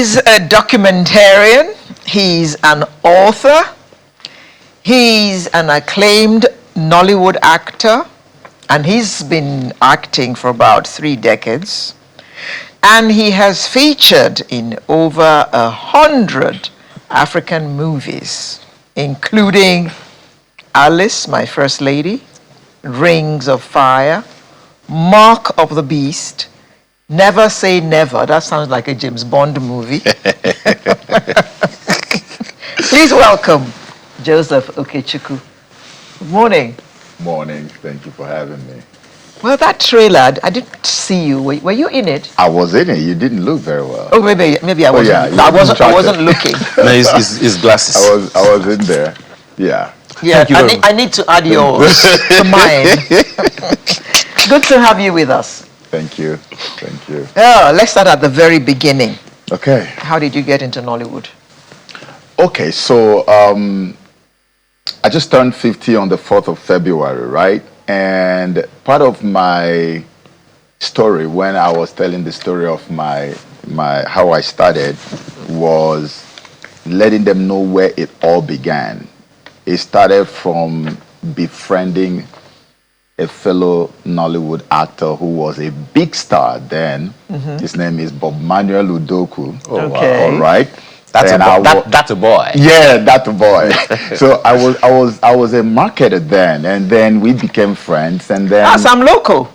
He's a documentarian, he's an author, he's an acclaimed Nollywood actor, and he's been acting for about 3 decades. And he has featured in over 100 African movies, including Alice, My First Lady, Rings of Fire, Mark of the Beast, Never Say Never. That sounds like a James Bond movie. Please welcome Joseph Okechukwu. Good morning. Morning. Thank you for having me. Well, that trailer, I didn't see you. Were you in it? I was in it. You didn't look very well. Oh, maybe I wasn't. Yeah, I wasn't looking. No, his glasses. I was in there. Yeah. Yeah, I need to add yours to mine. Good to have you with us. Thank you. Thank you. Let's start at the very beginning. Okay. How did you get into Nollywood? Okay, so I just turned 50 on the 4th of February, right? And part of my story, when I was telling the story of my how I started, was letting them know where it all began. It started from befriending a fellow Nollywood actor who was a big star then. Mm-hmm. His name is Bob Manuel Udoku. Oh, okay. All right. That's a boy. Yeah, that's a boy. So I was a marketer then, and then we became friends, and then. Ah, so I'm local.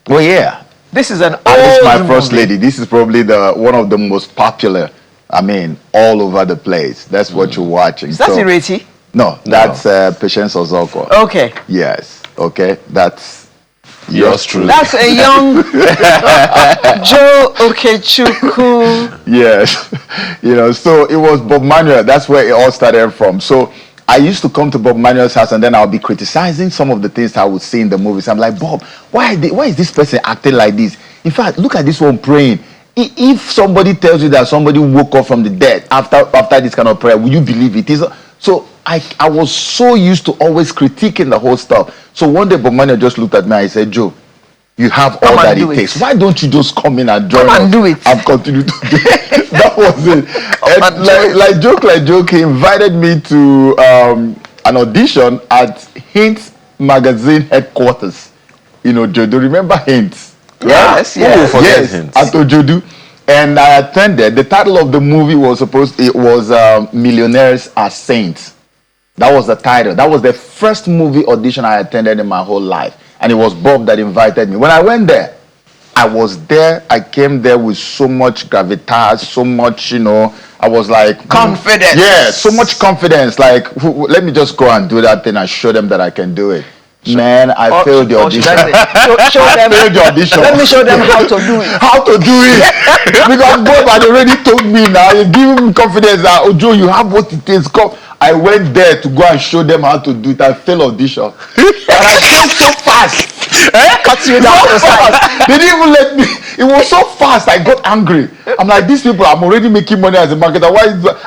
Well, yeah. This is an old This is my first movie. lady. This is probably one of the most popular. I mean, all over the place. That's what you're watching. Is that Ireti? No, that's Patience Ozoko. Okay. Yes. Okay, that's yours truly. That's a young Joe Okechukwu. Yes. So it was Bob Manuel. That's where it all started from. So I used to come to Bob Manuel's house, and then I'll be criticizing some of the things I would see in the movies. I'm like, Bob, why is this person acting like this? In fact, look at this one praying. If somebody tells you that somebody woke up from the dead after this kind of prayer, will you believe it? So I was so used to always critiquing the whole stuff. So one day Bob Manuel just looked at me and he said, Joe, you have all that it takes. Why don't you just come in and join us? And do it. I've continued to do it. That was it. And like joke, he invited me to an audition at Hint Magazine headquarters. Jodo, remember Hint? Yes, yes. Yes, Hint. at Ojodu. And I attended. The title of the movie was Millionaires Are Saints. That was the title. That was the first movie audition I attended in my whole life. And it was Bob that invited me. When I went there, I was there. I came there with so much gravitas, so much, I was like... Confidence. Yeah, so much confidence. Like, let me just go and do that thing and show them that I can do it. Man, I failed the audition. Show them. Failed the audition. Let me show them how to do it. How to do it. Because Bob had already told me now. You give him confidence that, oh, Joe, you have what it takes. Come. I went there to go and show them how to do it. I failed audition. And I came so fast. Cut you down to the side. They didn't even let me. It was so fast. I got angry. I'm like, these people, I'm already making money as a marketer.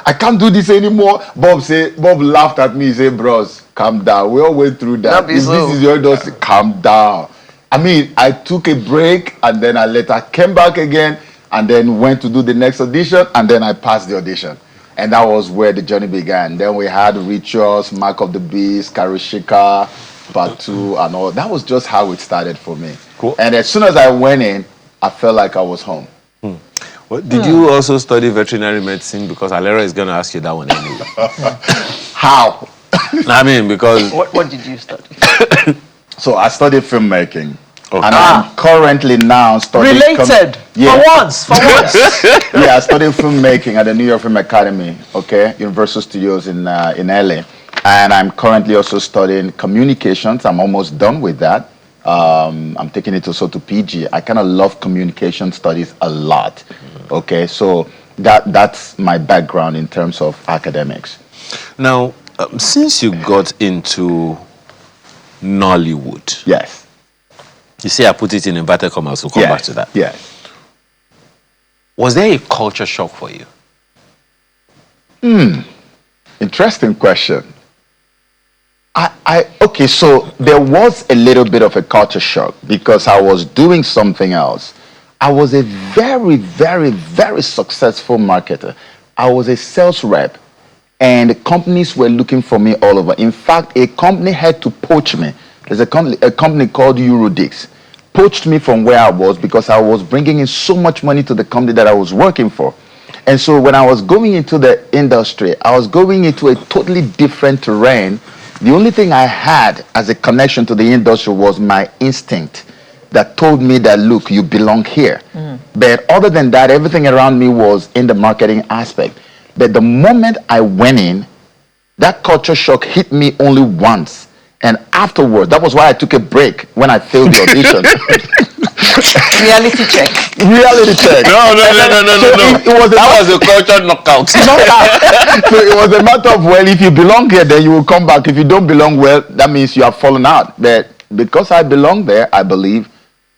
I can't do this anymore. Bob laughed at me. He said, bros, calm down. We all went through that. If this is your industry, calm down. I mean, I took a break, and then I later came back again, and then went to do the next audition, and then I passed the audition. And that was where the journey began. Then we had Rituals, Mark of the Beast, Karishika, Part 2, and all. That was just how it started for me. Cool. And as soon as I went in, I felt like I was home. Well, did you also study veterinary medicine? Because Alera is going to ask you that one anyway. How? I mean, because... What did you study? So I studied filmmaking. Okay. And I'm currently now studying... Related. Yeah. For once. Yeah, I studied filmmaking at the New York Film Academy, okay? Universal Studios in LA. And I'm currently also studying communications. I'm almost done with that. I'm taking it also to PG. I kind of love communication studies a lot. Okay, so that's my background in terms of academics. Now, since you got into Nollywood, Yes. you see I put it in inverted commas, we'll come back to that. Yes. Was there a culture shock for you? Interesting question. Okay, so there was a little bit of a culture shock because I was doing something else. I was a very, very, very successful marketer. I was a sales rep, and companies were looking for me all over. In fact, a company had to poach me. There's a company called Eurodix. Poached me from where I was because I was bringing in so much money to the company that I was working for. And so when I was going into the industry, I was going into a totally different terrain. The only thing I had as a connection to the industry was my instinct that told me that, look, you belong here. But other than that, everything around me was in the marketing aspect. But the moment I went in, that culture shock hit me only once. And afterwards, that was why I took a break when I failed the audition. Reality check. Reality check. No. That was a culture knockout. So it was a matter of, well, if you belong here, then you will come back. If you don't belong, well, that means you have fallen out. But because I belong there, I believe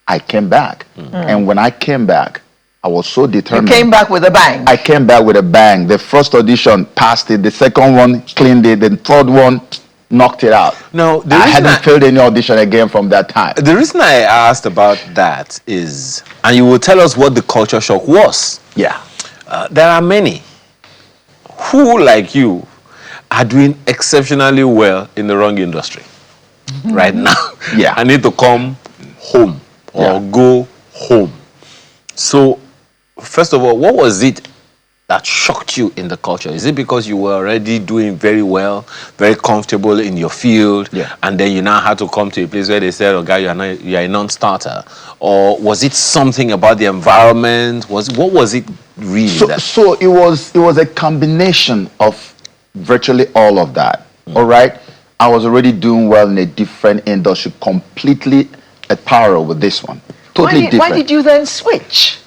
I came back. And when I came back, I was so determined. You came back with a bang. I came back with a bang. The first audition passed it. The second one cleaned it. The third one knocked it out. No, I hadn't failed any audition again from that time. The reason I asked about that is, and you will tell us what the culture shock was. Yeah. There are many who, like you, are doing exceptionally well in the wrong industry right now. Yeah. I need to come home or go home. So, first of all, what was it that shocked you in the culture? Is it because you were already doing very well, very comfortable in your field, and then you now had to come to a place where they said, "Oh, guy, you are a non-starter," or was it something about the environment? What was it really? So it was a combination of virtually all of that. All right, I was already doing well in a different industry, completely at parallel with this one, totally different. Why did you then switch?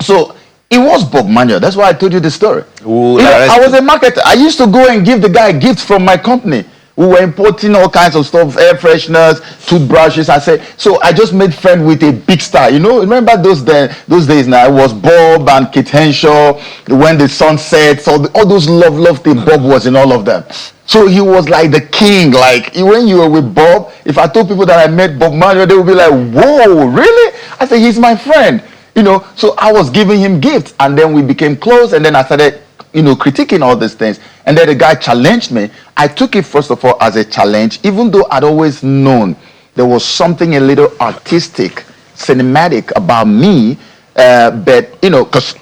So it was Bob Manuel. That's why I told you the story. Ooh, I was a marketer. I used to go and give the guy gifts from my company. We were importing all kinds of stuff, air fresheners, toothbrushes. So I just made friends with a big star. You know, remember those days now? It was Bob and Kate Henshaw, When the Sun Sets, all those love things. Bob was in all of them. So he was like the king. Like when you were with Bob, if I told people that I met Bob Manuel, they would be like, "Whoa, really?" I said, "He's my friend." You know, so I was giving him gifts, and then we became close, and then I started, critiquing all these things. And then the guy challenged me. I took it, first of all, as a challenge, even though I'd always known there was something a little artistic, cinematic about me. But, because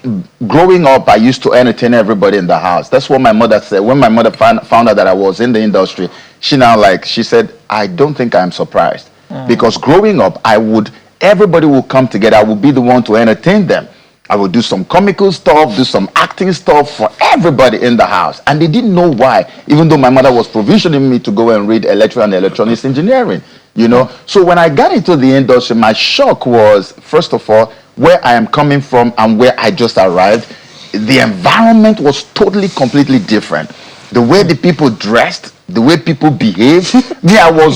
growing up, I used to entertain everybody in the house. That's what my mother said. When my mother found out that I was in the industry, she said, "I don't think I'm surprised." Because growing up, everybody will come together. I will be the one to entertain them. I will do some comical stuff, do some acting stuff for everybody in the house. And they didn't know why, even though my mother was provisioning me to go and read electrical and electronics engineering, So when I got into the industry, my shock was, first of all, where I am coming from and where I just arrived. The environment was totally, completely different. The way the people dressed, the way people behaved. Me, I wore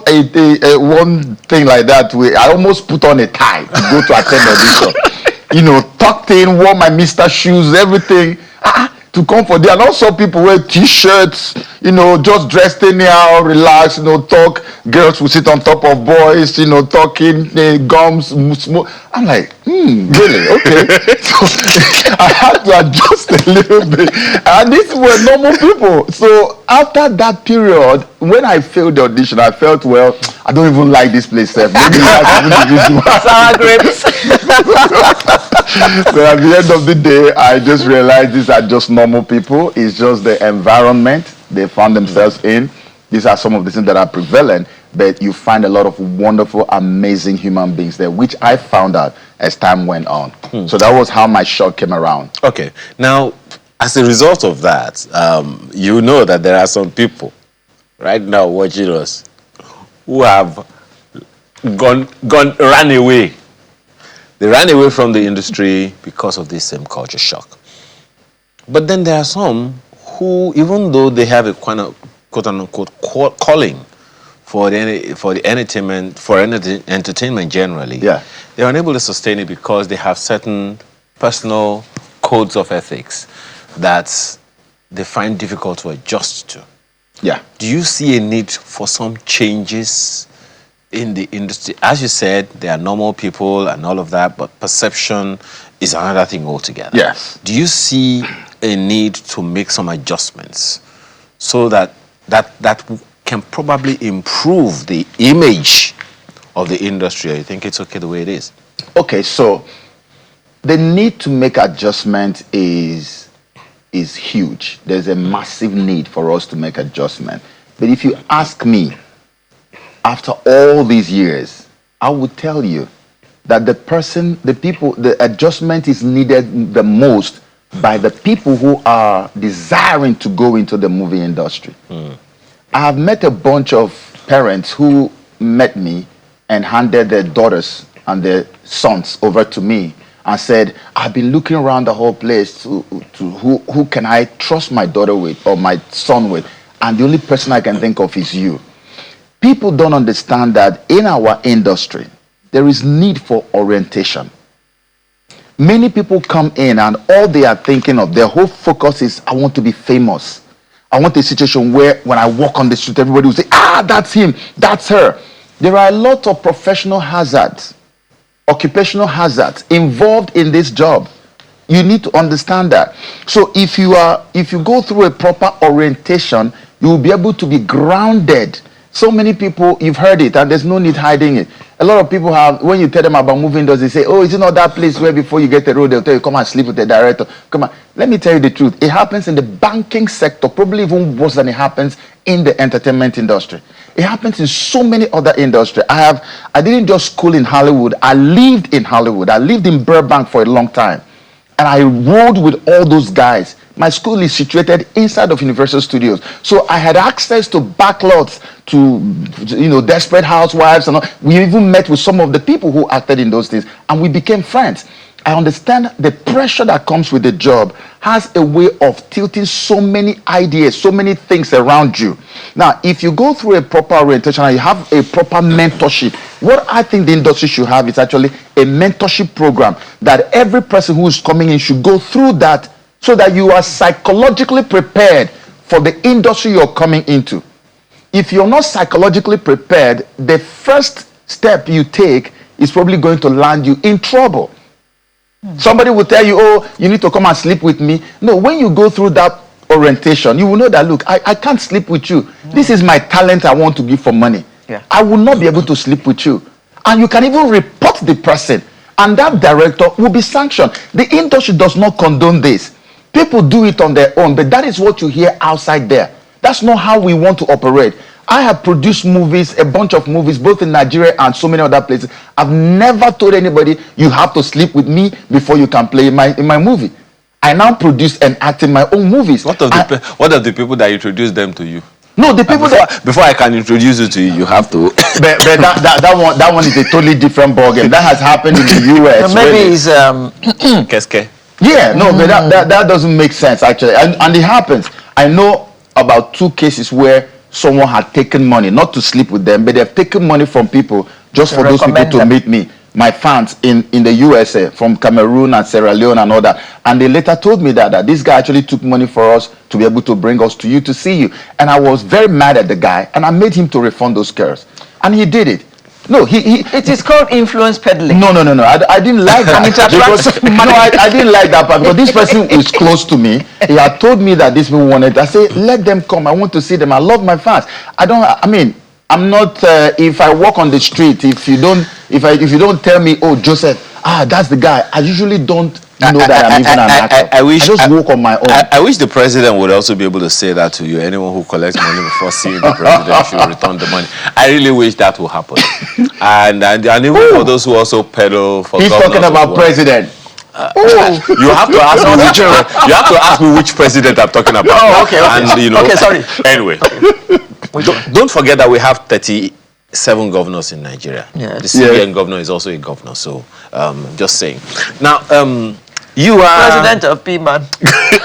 a one thing like that. I almost put on a tie to go to attend audition. Tucked in, wore my Mr. shoes, everything. To come for there. And also people wear t-shirts, just dressed anyhow, relax, talk. Girls will sit on top of boys, talking, gums, smoke. I'm like, really? Okay. So I had to adjust a little bit. And these were normal people. So after that period, when I failed the audition, I felt, well, I don't even like this place. Maybe Sour grapes. But at the end of the day, I just realized these are just normal people. It's just the environment they found themselves in. These are some of the things that are prevalent, but you find a lot of wonderful, amazing human beings there, which I found out as time went on. So that was how my shock came around. Okay. Now, as a result of that, you know that there are some people right now watching us who have ran away. They ran away from the industry because of this same culture shock. But then there are some who, even though they have a kind of quote-unquote calling for the entertainment generally, they're unable to sustain it because they have certain personal codes of ethics that they find difficult to adjust to. Yeah. Do you see a need for some changes in the industry? As you said, they are normal people and all of that, but perception is another thing altogether. Yes. Do you see a need to make some adjustments so that can probably improve the image of the industry? Or you think it's okay the way it is? Okay, so the need to make adjustment is huge. There's a massive need for us to make adjustment. But if you ask me, after all these years, I would tell you that the adjustment is needed the most by the people who are desiring to go into the movie industry. I have met a bunch of parents who met me and handed their daughters and their sons over to me and said, I've been looking around the whole place to who can I trust my daughter with or my son with, and the only person I can think of is you. People don't understand that in our industry, there is need for orientation. Many people come in and all they are thinking of, their whole focus is, I want to be famous. I want a situation where when I walk on the street, everybody will say, that's him, that's her. There are a lot of professional hazards, occupational hazards involved in this job. You need to understand that. So if you go through a proper orientation, you will be able to be grounded. So many people, you've heard it, and there's no need hiding it. A lot of people have, when you tell them about movie industry, they say, oh, is it not that place where before you get the road, they'll tell you, come and sleep with the director. Come on. Let me tell you the truth. It happens in the banking sector, probably even worse than it happens in the entertainment industry. It happens in so many other industries. I didn't just school in Hollywood. I lived in Hollywood. I lived in Burbank for a long time. And I rode with all those guys. My school is situated inside of Universal Studios. So I had access to backlots, to Desperate Housewives. And all. We even met with some of the people who acted in those things. And we became friends. I understand the pressure that comes with the job has a way of tilting so many ideas, so many things around you. Now, if you go through a proper orientation and you have a proper mentorship, what I think the industry should have is actually a mentorship program that every person who is coming in should go through that so that you are psychologically prepared for the industry you're coming into. If you're not psychologically prepared, the first step you take is probably going to land you in trouble. Somebody will tell you, oh, you need to come and sleep with me. No, when you go through that orientation, you will know that, look, I can't sleep with you. This is my talent I want to give for money. Yeah. I will not be able to sleep with you. And you can even report the person, and that director will be sanctioned. The industry does not condone this. People do it on their own, but that is what you hear outside there. That's not how we want to operate. I have produced movies, a bunch of movies, both in Nigeria and so many other places. I've never told anybody, you have to sleep with me before you can play in my movie. I now produce and act in my own movies. What of the people that introduce them to you? No, the people before I can introduce you to you, you have to. but that one is a totally different ballgame. That has happened in the US. Maybe it's Keske. Yeah, no, but that doesn't make sense actually, and it happens. I know about 2 cases where someone had taken money, not to sleep with them, but they've taken money from people just for those people to meet me, my fans in the USA, from Cameroon and Sierra Leone and all that. And they later told me that this guy actually took money for us to be able to bring us to you to see you. And I was very mad at the guy, and I made him to refund those girls. And he did it. No, it is called influence peddling. No. I didn't like that. I didn't like that part because this person is close to me. He had told me that these people wanted. I say, let them come. I want to see them. I love my fans. I'm not. If I walk on the street, if you don't tell me, oh, Joseph, that's the guy. I usually don't know that I'm even an actor. I just walk on my own. I wish the president would also be able to say that to you. Anyone who collects money before seeing the president should return the money. I really wish that would happen. And even for those who also peddle for governors. He's talking about president. You have to ask me which. You have to ask me which president I'm talking about. Oh, okay. And okay, sorry. Anyway, don't forget that we have 37 governors in Nigeria. Yeah. The CBN governor is also a governor. So, just saying. Now, you are president of PMAN.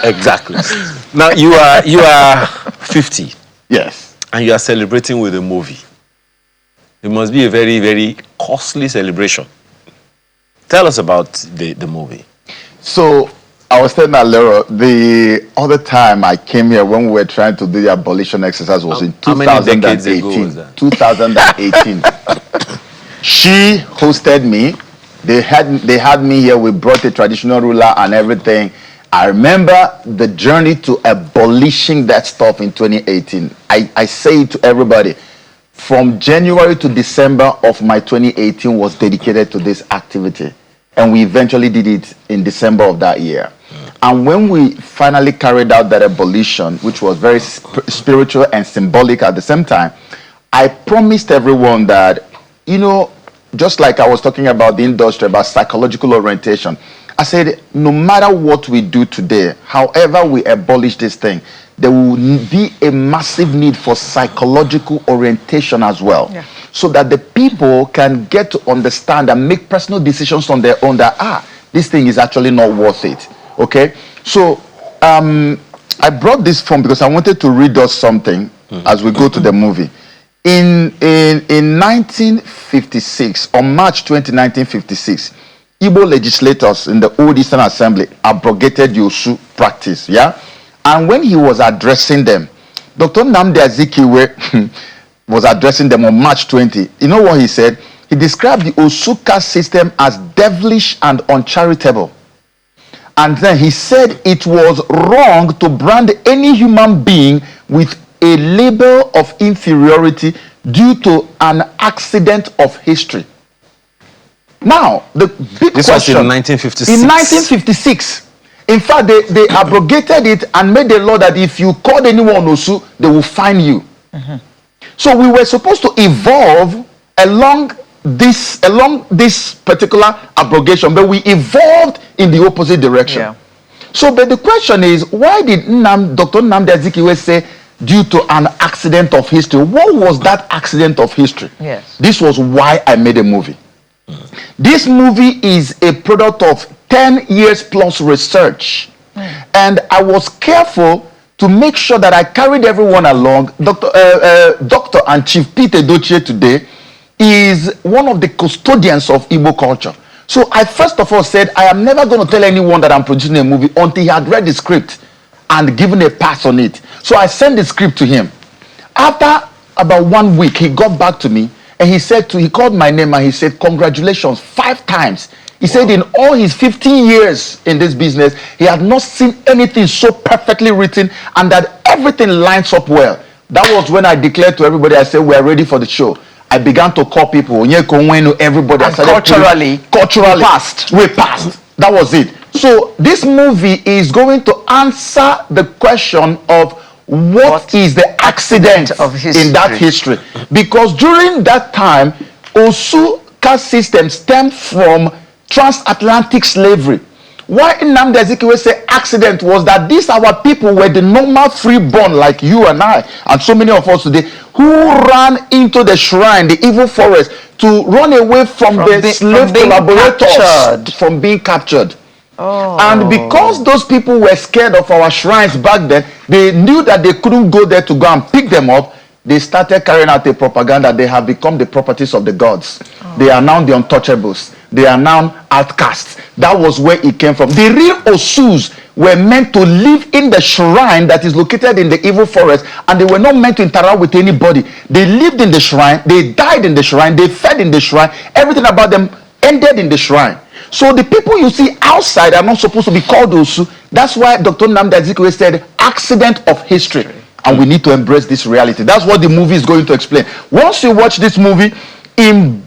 Exactly. Now you are 50. Yes. And you are celebrating with a movie. It must be a very, very costly celebration. Tell us about the movie. So I was telling Alero, the other time I came here when we were trying to do the abolition exercise was in 2018. 2018. She hosted me. They had me here. We brought a traditional ruler and everything. I remember the journey to abolishing that stuff in 2018. I say it to everybody. From January to December of my 2018 was dedicated to this activity. And we eventually did it in December of that year. And when we finally carried out that abolition, which was very spiritual and symbolic at the same time, I promised everyone that, you know, just like I was talking about the industry, about psychological orientation, I said, no matter what we do today, however we abolish this thing, there will be a massive need for psychological orientation as well. Yeah. So that the people can get to understand and make personal decisions on their own that, this thing is actually not worth it. Okay? So, I brought this form because I wanted to read us something as we go to the movie. In 1956, on March 20, 1956, Igbo legislators in the Old Eastern Assembly abrogated the Osu practice, yeah? And when he was addressing them, Dr. Nnamdi Azikiwe was addressing them on March 20. You know what he said? He described the Osu caste system as devilish and uncharitable. And then he said it was wrong to brand any human being with a label of inferiority due to an accident of history. Now, the big this question... was in 1956. In 1956. In fact, they abrogated it and made a law that if you called anyone Osu, they will fine you. Mm-hmm. So we were supposed to evolve along this particular abrogation, but we evolved in the opposite direction. Yeah. So, but the question is, why did Dr. Nnamdi Azikiwe say due to an accident of history? What was that accident of history? Yes. This was why I made a movie. This movie is a product of 10 years plus research. And I was careful to make sure that I carried everyone along. Dr. and Chief Peter Dochie today is one of the custodians of Igbo culture. So I first of all said, I am never going to tell anyone that I'm producing a movie until he had read the script and given a pass on it. So I sent the script to him. After about 1 week, he got back to me and he called my name and he said, congratulations, 5 times. He said in all his 15 years in this business, he had not seen anything so perfectly written and that everything lines up well. That was when I declared to everybody, I said, we are ready for the show. I began to call people, everybody. And culturally, we passed. That was it. So this movie is going to answer the question of what is the accident of history in that history. Because during that time, Osu caste system stemmed from transatlantic slavery. Why Nnamdi Azikiwe say accident was that these our people were the normal freeborn like you and I and so many of us today who ran into the shrine, the evil forest, to run away from the slave collaborators from being captured. Oh. And because those people were scared of our shrines back then, they knew that they couldn't go there to go and pick them up. They started carrying out a propaganda. They have become the properties of the gods. Oh. They are now the untouchables. They are now outcasts. That was where it came from. The real Osus were meant to live in the shrine that is located in the evil forest, and they were not meant to interact with anybody. They lived in the shrine, they died in the shrine, they fed in the shrine, everything about them ended in the shrine. So the people you see outside are not supposed to be called Osu. That's why Dr. Nnamdi Azikiwe said accident of history. And we need to embrace this reality. That's what the movie is going to explain. Once you watch this movie, in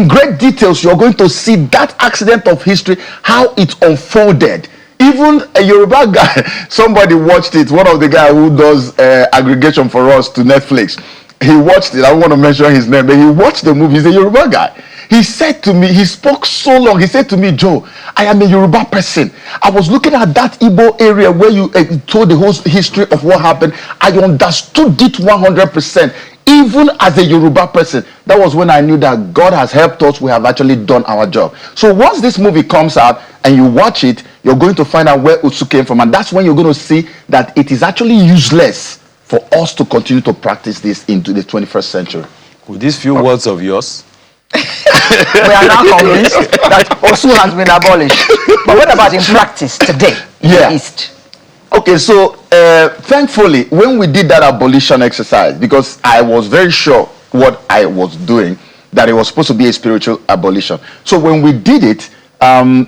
great details, you're going to see that accident of history, how it unfolded. Even a Yoruba guy, somebody watched it, one of the guys who does aggregation for us to Netflix. He watched it, I don't want to mention his name, but he watched the movie, he's a Yoruba guy. He said to me, he spoke so long, he said to me, Joe, I am a Yoruba person. I was looking at that Igbo area where you told the whole history of what happened. I understood it 100%. Even as a Yoruba person, that was when I knew that God has helped us. We have actually done our job. So once this movie comes out and you watch it, you're going to find out where Osu came from. And that's when you're going to see that it is actually useless for us to continue to practice this into the 21st century. With these few words of yours, we are now convinced that Osu has been abolished. But what about in practice today in the East? Okay, so thankfully, when we did that abolition exercise, because I was very sure what I was doing, that it was supposed to be a spiritual abolition. So when we did it,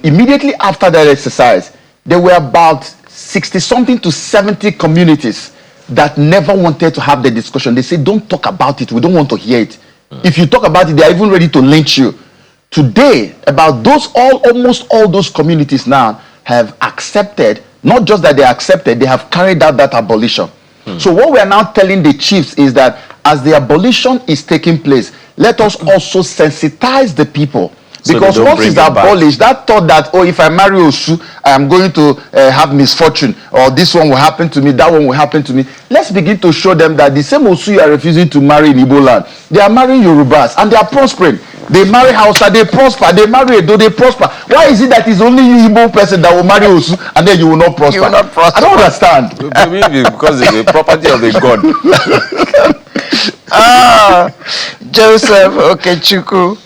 immediately after that exercise, there were about 60-something to 70 communities that never wanted to have the discussion. They said, don't talk about it. We don't want to hear it. If you talk about it, they are even ready to lynch you. Today, almost all those communities now have accepted, not just that they accepted, they have carried out that abolition. So what we are now telling the chiefs is that as the abolition is taking place, let us also sensitize the people. So because once it's abolished, that thought that, oh, if I marry Osu, I am going to have misfortune, or this one will happen to me, that one will happen to me. Let's begin to show them that the same Osu you are refusing to marry in Igbo land, they are marrying Yorubas, and they are prospering. They marry Hausa, they prosper. They marry Edo, they prosper. Why is it that it's only you Igbo person that will marry Osu, and then you will not prosper? You will not prosper. I don't understand. Maybe because it's the property of the god. Joseph Okechukwu.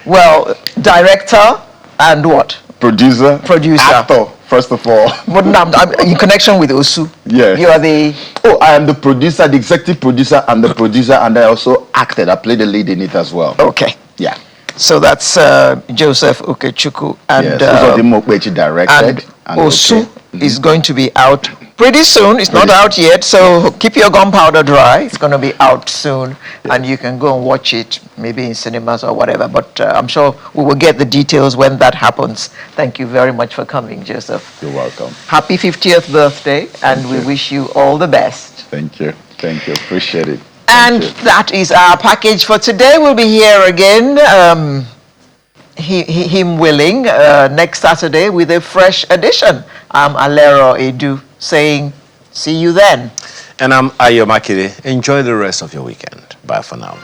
Well, director and what? Producer. Actor, first of all. But now, I'm in connection with Osu. Yes. You are the... Oh, I am the producer, the executive producer, and the producer, and I also acted. I played the lead in it as well. Okay. Yeah. So that's Joseph Okechukwu. And, yes, Uzodimma directed. And Osu is going to be out pretty soon. It's not out yet, so keep your gunpowder dry. It's going to be out soon, and you can go and watch it, maybe in cinemas or whatever. But I'm sure we will get the details when that happens. Thank you very much for coming, Joseph. You're welcome. Happy 50th birthday, and we wish you all the best. Thank you. Thank you. Appreciate it. And that is our package for today. We'll be here again, him willing, next Saturday with a fresh edition. I'm Alero Edu saying, see you then. And I'm Ayo Makide. Enjoy the rest of your weekend. Bye for now.